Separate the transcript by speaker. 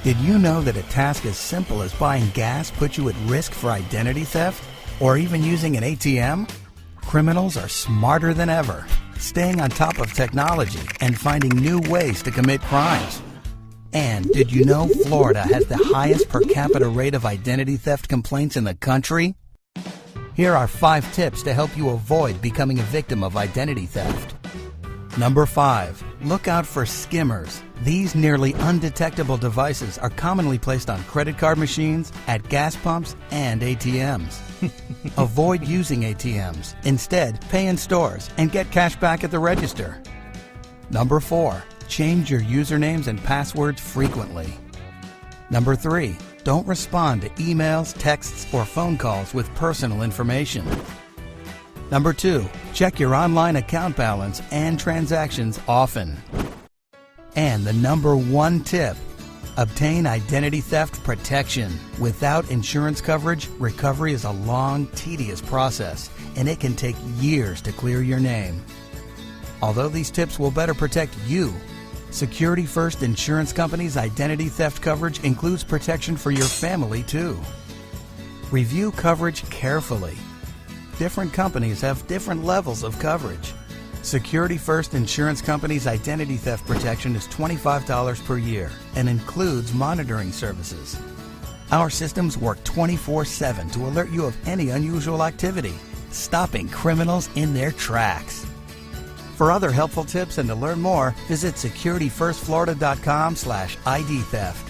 Speaker 1: Did you know that a task as simple as buying gas puts you at risk for identity theft? Or even using an ATM? Criminals are smarter than ever, staying on top of technology and finding new ways to commit crimes. And did you know Florida has the highest per capita rate of identity theft complaints in the country? Here are 5 tips to help you avoid becoming a victim of identity theft. Number 5. Look out for skimmers. These nearly undetectable devices are commonly placed on credit card machines, at gas pumps, and ATMs. Avoid using ATMs. Instead, pay in stores and get cash back at the register. Number 4. Change your usernames and passwords frequently. Number 3. Don't respond to emails, texts, or phone calls with personal information. Number 2. Check your online account balance and transactions often. And the number 1 tip: obtain identity theft protection. Without insurance coverage, recovery is a long, tedious process, and it can take years to clear your name. Although these tips will better protect you, Security First Insurance Company's identity theft coverage includes protection for your family too. Review coverage carefully. Different companies have different levels of coverage. Security First Insurance Company's identity theft protection is $25 per year and includes monitoring services. Our systems work 24/7 to alert you of any unusual activity, stopping criminals in their tracks. For other helpful tips and to learn more, visit securityfirstflorida.com/ID theft.